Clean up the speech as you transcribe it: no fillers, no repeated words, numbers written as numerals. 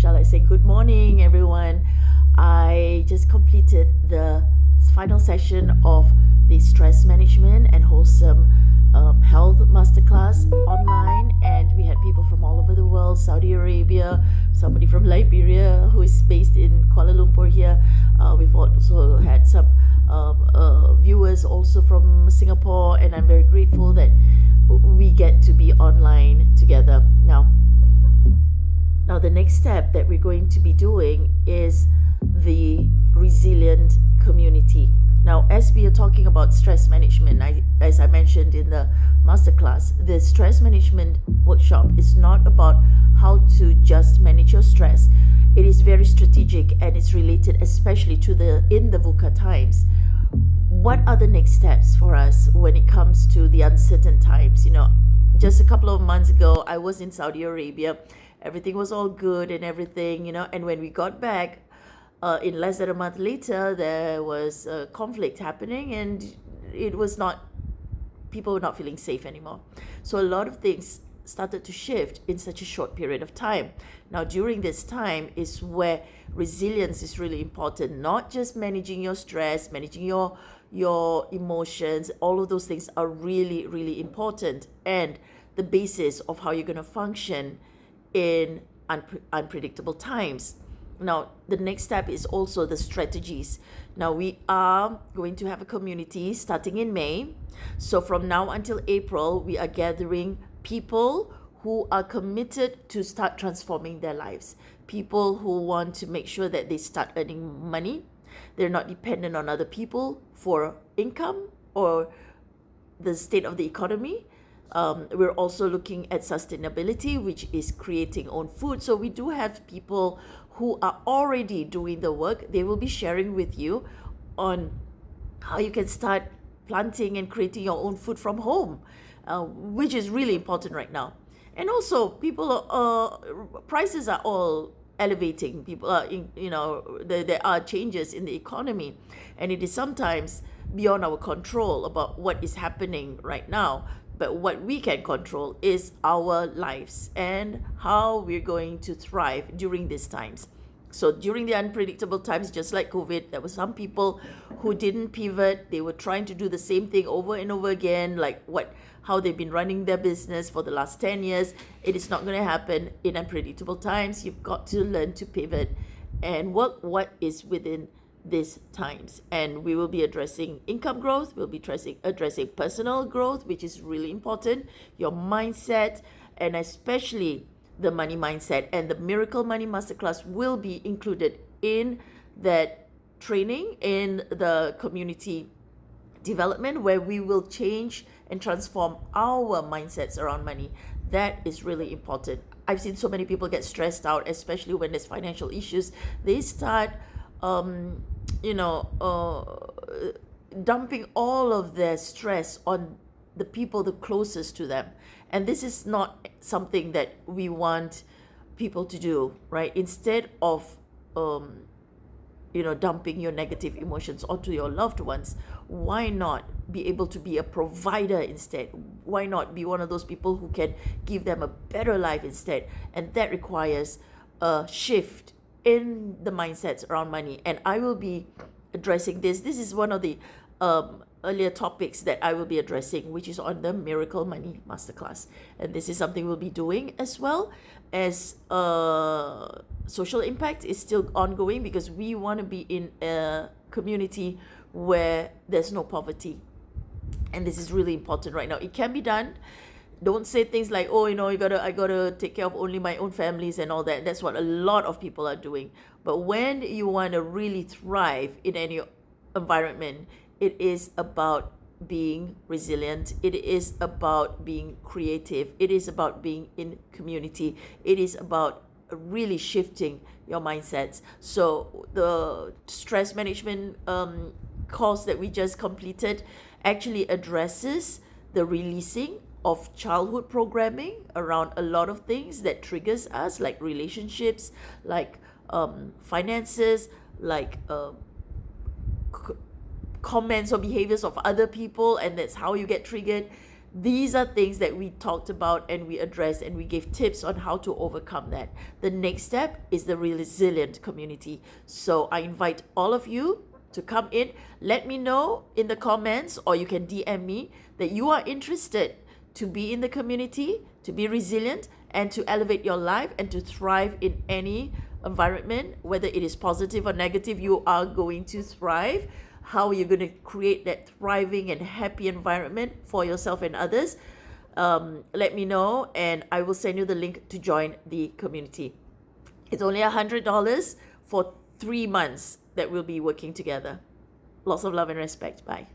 shall I say, good morning, everyone. I just completed the final session of the stress management and wholesome health masterclass online, and we had people from all over the world: Saudi Arabia, somebody from Liberia who is based in Kuala Lumpur here. We've also had some viewers also from Singapore, and I'm very grateful that we get to be online together now. Now, the next step that we're going to be doing is the resilient community. Now, as we are talking about stress management, as I mentioned in the masterclass, the stress management workshop is not about how to just manage your stress. It is very strategic, and it's related especially to in the VUCA times. What are the next steps for us when it comes to the uncertain times? Just a couple of months ago, I was in Saudi Arabia. Everything was all good and everything, and when we got back, in less than a month later, there was a conflict happening, and people were not feeling safe anymore. So a lot of things started to shift in such a short period of time. Now, during this time is where resilience is really important, not just managing your stress, managing your emotions. All of those things are really, really important, and the basis of how you're going to function in unpredictable times. Now, the next step is also the strategies. Now, we are going to have a community starting in May. So from now until April, we are gathering people who are committed to start transforming their lives. People who want to make sure that they start earning money. They're not dependent on other people for income or the state of the economy. We're also looking at sustainability, which is creating own food. So we do have people who are already doing the work. They will be sharing with you on how you can start planting and creating your own food from home, which is really important right now. And also, prices are all elevating. People are, there are changes in the economy, and it is sometimes beyond our control about what is happening right now. But what we can control is our lives and how we're going to thrive during these times. So during the unpredictable times, just like COVID, there were some people who didn't pivot. They were trying to do the same thing over and over again, like how they've been running their business for the last 10 years. It is not going to happen in unpredictable times. You've got to learn to pivot and work what is within these times. And we will be addressing income growth. We'll be addressing personal growth, which is really important, your mindset, and especially the money mindset. And the Miracle Money Masterclass will be included in that training, in the community development, where we will change and transform our mindsets around money. That is really important. I've seen so many people get stressed out, especially when there's financial issues. They start dumping all of their stress on the people the closest to them. And this is not something that we want people to do, right? Instead of dumping your negative emotions onto your loved ones, why not be able to be a provider instead? Why not be one of those people who can give them a better life instead? And that requires a shift in the mindsets around money. And I will be addressing this. This is one of the earlier topics that I will be addressing, which is on the Miracle Money Masterclass. And this is something we'll be doing as well as social impact is still ongoing, because we want to be in a community where there's no poverty. And this is really important right now. It can be done. Don't say things like, I gotta take care of only my own families and all that. That's what a lot of people are doing. But when you want to really thrive in any environment, it is about being resilient. It is about being creative. It is about being in community. It is about really shifting your mindsets. So the stress management course that we just completed actually addresses the releasing of childhood programming around a lot of things that triggers us, like relationships, like finances, like comments or behaviors of other people, and that's how you get triggered. These are things that we talked about and we addressed and we gave tips on how to overcome that. The next step is the resilient community. So I invite all of you to come in. Let me know in the comments, or you can DM me that you are interested to be in the community, to be resilient, and to elevate your life and to thrive in any environment, whether it is positive or negative. You are going to thrive. How are you going to create that thriving and happy environment for yourself and others? Let me know, and I will send you the link to join the community. It's only $100 for 3 months that we'll be working together. Lots of love and respect. Bye.